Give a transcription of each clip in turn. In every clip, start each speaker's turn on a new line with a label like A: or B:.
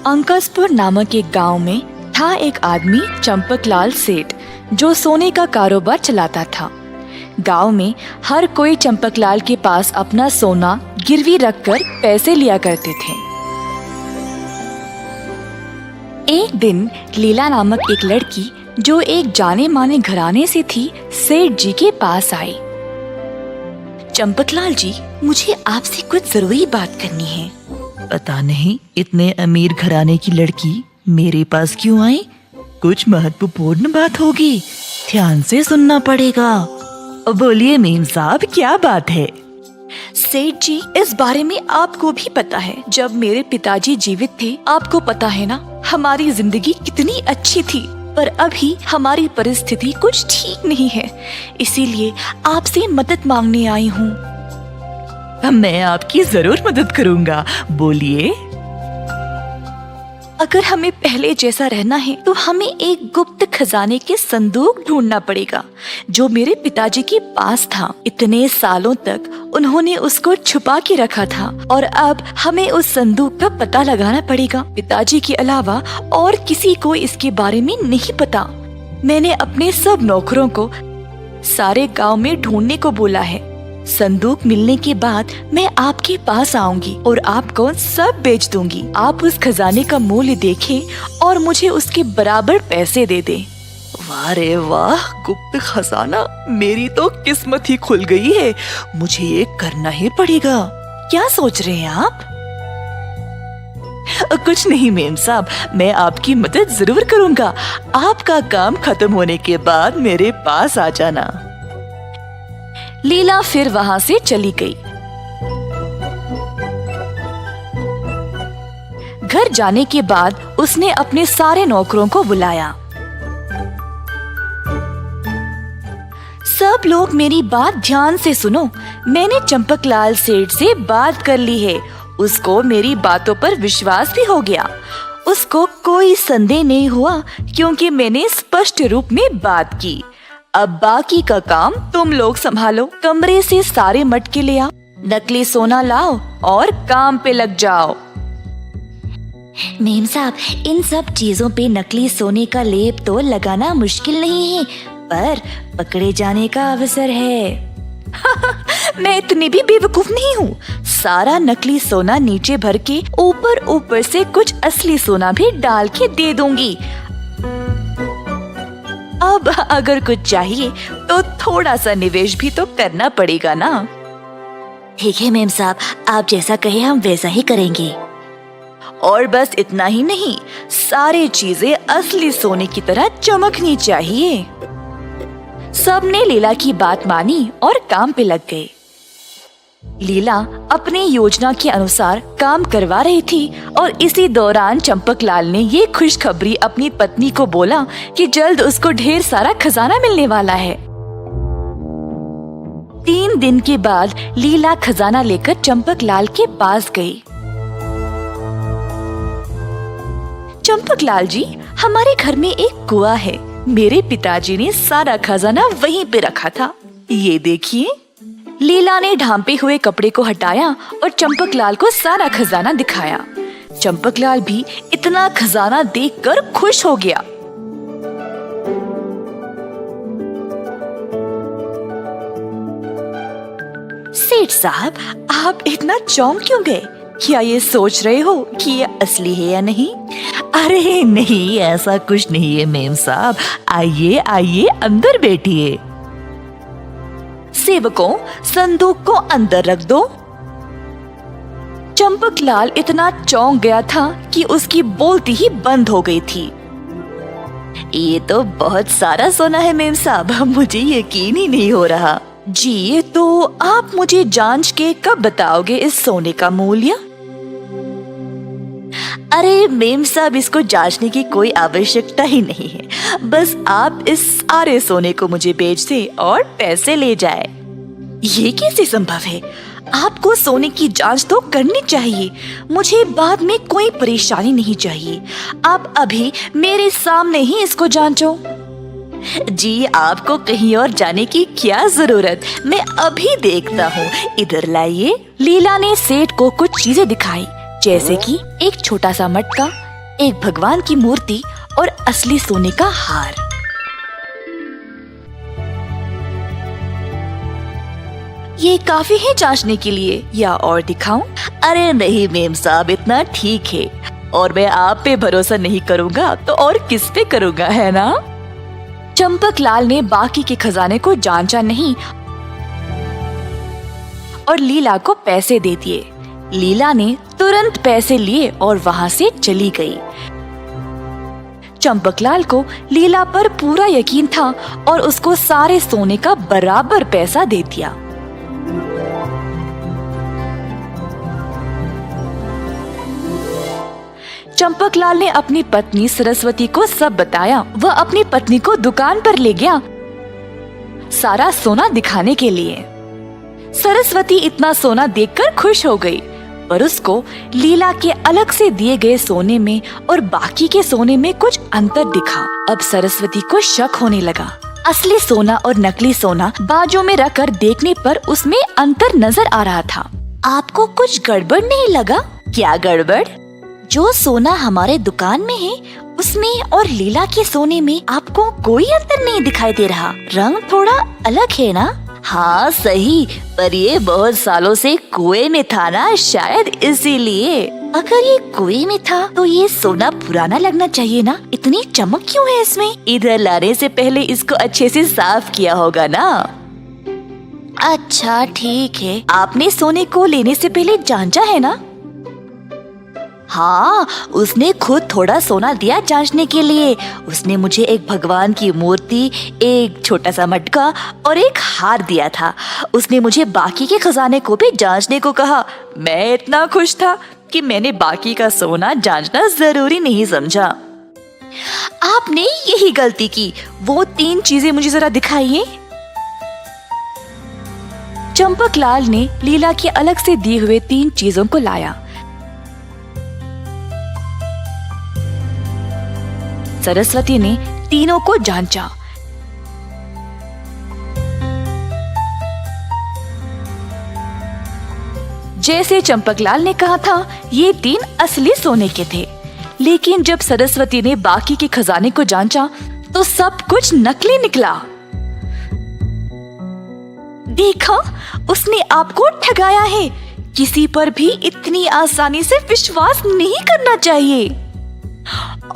A: अंकसपुर नामक एक गांव में था एक आदमी चंपकलाल सेठ, जो सोने का कारोबार चलाता था। गांव में हर कोई चंपकलाल के पास अपना सोना गिरवी रखकर पैसे लिया करते थे। एक दिन लीला नामक एक लड़की, जो एक जाने माने घराने से थी, सेठ जी के पास आई। चंपकलाल जी, मुझे आपसे कुछ जरूरी बात करनी है।
B: पता नहीं इतने अमीर घराने की लड़की मेरे पास क्यों आई? कुछ महत्वपूर्ण बात होगी, ध्यान से सुनना पड़ेगा। बोलिए मेम साहब, क्या बात है?
A: सेठ जी, इस बारे में आपको भी पता है, जब मेरे पिताजी जीवित थे, आपको पता है ना, हमारी जिंदगी कितनी अच्छी थी। पर अभी हमारी परिस्थिति कुछ ठीक नहीं है, इसीलिए आपसे मदद मांगने आई हूँ।
B: मैं आपकी जरूर मदद करूँगा, बोलिए।
A: अगर हमें पहले जैसा रहना है तो हमें एक गुप्त खजाने के संदूक ढूंढना पड़ेगा, जो मेरे पिताजी के पास था। इतने सालों तक उन्होंने उसको छुपा के रखा था और अब हमें उस संदूक का पता लगाना पड़ेगा। पिताजी के अलावा और किसी को इसके बारे में नहीं पता। मैंने अपने सब नौकरों को सारे गांव में ढूंढने को बोला है। संदूक मिलने के बाद मैं आपके पास आऊंगी और आपको सब बेच दूंगी। आप उस खजाने का मूल्य देखें और मुझे उसके बराबर पैसे दे दें।
B: वाह रे वाह, गुप्त खजाना! मेरी तो किस्मत ही खुल गई है, मुझे ये करना ही पड़ेगा।
A: क्या सोच रहे हैं आप?
B: कुछ नहीं मेम साहब, मैं आपकी मदद जरूर करूँगा। आपका काम खत्म होने के बाद मेरे पास आ जाना।
A: लीला फिर वहाँ से चली गई। घर जाने के बाद उसने अपने सारे नौकरों को बुलाया। सब लोग मेरी बात ध्यान से सुनो। मैंने चंपकलाल सेठ से बात कर ली है। उसको मेरी बातों पर विश्वास भी हो गया। उसको कोई संदेह नहीं हुआ, क्योंकि मैंने स्पष्ट रूप में बात की। अब बाकी का काम तुम लोग संभालो। कमरे से सारे मटके ले आओ, नकली सोना लाओ और काम पे लग जाओ।
C: मेम साहब, इन सब चीजों पे नकली सोने का लेप तो लगाना मुश्किल नहीं है, पर पकड़े जाने का अवसर है।
A: मैं इतनी भी बेवकूफ नहीं हूँ। सारा नकली सोना नीचे भर के ऊपर ऊपर से कुछ असली सोना भी डाल के दे दूंगी। अब अगर कुछ चाहिए तो थोड़ा सा निवेश भी तो करना पड़ेगा ना।
C: ठीक है मेम साहब, आप जैसा कहे हम वैसा ही करेंगे।
A: और बस इतना ही नहीं, सारी चीजें असली सोने की तरह चमकनी चाहिए। सबने लीला की बात मानी और काम पे लग गए। लीला अपनी योजना के अनुसार काम करवा रही थी और इसी दौरान चंपकलाल ने ये खुशखबरी अपनी पत्नी को बोला कि जल्द उसको ढेर सारा खजाना मिलने वाला है। 3 दिन के बाद लीला खजाना लेकर चंपकलाल के पास गई। चंपकलाल जी, हमारे घर में एक कुआं है। मेरे पिताजी ने सारा खजाना वहीं पे रखा था। ये देखिए। लीला ने ढांपे हुए कपड़े को हटाया और चंपकलाल को सारा खजाना दिखाया। चंपकलाल भी इतना खजाना देखकर खुश हो गया। सेठ साहब, आप इतना चौंक क्यों गए? क्या ये सोच रहे हो कि ये असली है या नहीं?
B: अरे नहीं, ऐसा कुछ नहीं है मेम साहब। आइए आइए, अंदर बैठिए।
A: सेवकों, संदूक को अंदर रख दो। चंपकलाल इतना चौंक गया था कि उसकी बोलती ही बंद हो गई थी।
B: ये तो बहुत सारा सोना है मेम साहब, मुझे यकीन ही नहीं हो रहा।
A: जी, तो आप मुझे जांच के कब बताओगे इस सोने का मूल्य?
B: अरे मेम साहब, इसको जांचने की कोई आवश्यकता ही नहीं है। बस आप इस सारे सोने को मुझे बेच दे और पैसे ले जाए।
A: ये कैसे संभव है? आपको सोने की जांच तो करनी चाहिए। मुझे बाद में कोई परेशानी नहीं चाहिए। आप अभी मेरे सामने ही इसको जांचो।
B: जी, आपको कहीं और जाने की क्या जरूरत, मैं अभी देखता हूँ। इधर लाइए।
A: लीला ने सेठ को कुछ चीजें दिखाई। जैसे कि एक छोटा सा मटका, एक भगवान की मूर्ति और असली सोने का हार। ये काफी है जांचने के लिए, या और दिखाऊं?
C: अरे नहीं मेम साहब, इतना ठीक है।
A: और मैं आप पे भरोसा नहीं करूँगा तो और किस पे करूँगा, है ना? चंपकलाल ने बाकी के खजाने को जांचा नहीं और लीला को पैसे दे दिए। लीला ने तुरंत पैसे लिए और वहाँ से चली गई। चंपकलाल को लीला पर पूरा यकीन था और उसको सारे सोने का बराबर पैसा दे दिया। चंपकलाल ने अपनी पत्नी सरस्वती को सब बताया। वह अपनी पत्नी को दुकान पर ले गया सारा सोना दिखाने के लिए। सरस्वती इतना सोना देखकर खुश हो गई, पर उसको लीला के अलग से दिए गए सोने में और बाकी के सोने में कुछ अंतर दिखा। अब सरस्वती को शक होने लगा। असली सोना और नकली सोना बाजू में रखकर देखने पर उसमें अंतर नजर आ रहा था।
C: आपको कुछ गड़बड़ नहीं लगा?
A: क्या गड़बड़?
C: जो सोना हमारे दुकान में है उसमें और लीला के सोने में आपको कोई अंतर नहीं दिखाई दे रहा। रंग थोड़ा अलग है ना?
A: हाँ सही, पर ये बहुत सालों से कुएं में था ना, शायद इसीलिए।
C: अगर ये कुएं में था तो ये सोना पुराना लगना चाहिए ना? इतनी चमक क्यों है इसमें?
A: इधर लाने से पहले इसको अच्छे से साफ किया होगा ना।
C: अच्छा ठीक है।
A: आपने सोने को लेने से पहले जांचा है ना?
C: हाँ, उसने खुद थोड़ा सोना दिया जांचने के लिए। उसने मुझे एक भगवान की मूर्ति, एक छोटा सा मटका और एक हार दिया था। उसने मुझे बाकी के खजाने को भी जांचने को कहा।
A: मैं इतना खुश था कि मैंने बाकी का सोना जांचना जरूरी नहीं समझा।
C: आपने यही गलती की।
A: वो 3 चीजें मुझे जरा दिखाइए। चंपकलाल ने लीला के अलग से दिए हुए 3 चीजों को लाया। सरस्वती ने तीनों को जांचा। जैसे चंपकलाल ने कहा था, ये 3 असली सोने के थे। लेकिन जब सरस्वती ने बाकी के खजाने को जांचा तो सब कुछ नकली निकला। देखा, उसने आपको ठगाया है। किसी पर भी इतनी आसानी से विश्वास नहीं करना चाहिए।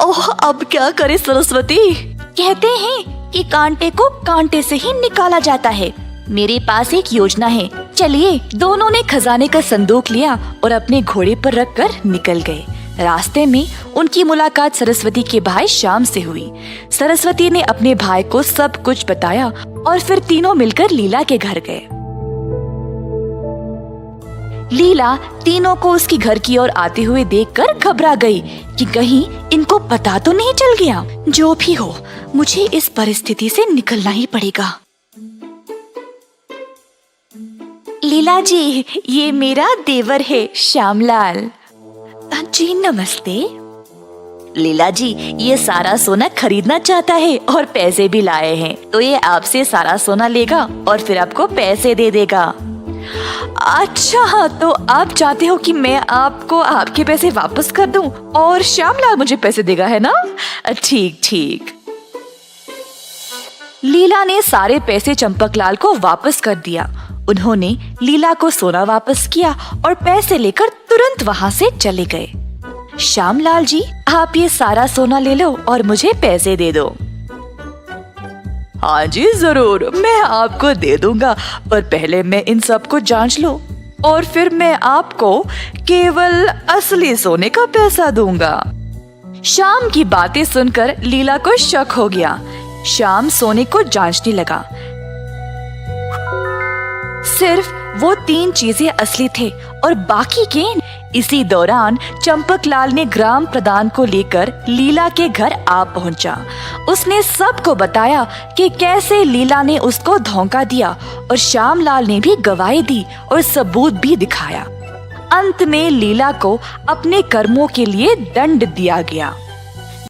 A: ओह, अब क्या करे सरस्वती?
C: कहते हैं कि कांटे को कांटे से ही निकाला जाता है। मेरे पास एक योजना है।
A: चलिए। दोनों ने खजाने का संदूक लिया और अपने घोड़े पर रखकर निकल गए। रास्ते में उनकी मुलाकात सरस्वती के भाई श्याम से हुई। सरस्वती ने अपने भाई को सब कुछ बताया और फिर तीनों मिलकर लीला के घर गए। लीला तीनों को उसके घर की ओर आते हुए देखकर घबरा गई कि कहीं इनको पता तो नहीं चल गया। जो भी हो, मुझे इस परिस्थिति से निकलना ही पड़ेगा। लीला जी, ये मेरा देवर है श्यामलाल। जी नमस्ते।
C: लीला जी, ये सारा सोना खरीदना चाहता है और पैसे भी लाए हैं,
A: तो ये आपसे सारा सोना लेगा और फिर आपको पैसे दे देगा। अच्छा, तो आप चाहते हो कि मैं आपको आपके पैसे वापस कर दूं और श्यामलाल मुझे पैसे देगा, है ना? ठीक ठीक। लीला ने सारे पैसे चंपकलाल को वापस कर दिया। उन्होंने लीला को सोना वापस किया और पैसे लेकर तुरंत वहाँ से चले गए। श्यामलाल जी, आप ये सारा सोना ले लो और मुझे पैसे दे दो। हाँ जी जरूर, मैं आपको दे दूंगा, पर पहले मैं इन सब को जांच लूं और फिर मैं आपको केवल असली सोने का पैसा दूंगा। श्याम की बातें सुनकर लीला को शक हो गया। श्याम सोने को जांचने लगा। सिर्फ वो 3 चीजें असली थे और बाकी के। इसी दौरान चंपकलाल ने ग्राम प्रधान को लेकर लीला के घर आ पहुंचा। उसने सबको बताया कि कैसे लीला ने उसको धोखा दिया और श्यामलाल ने भी गवाही दी और सबूत भी दिखाया। अंत में लीला को अपने कर्मों के लिए दंड दिया गया।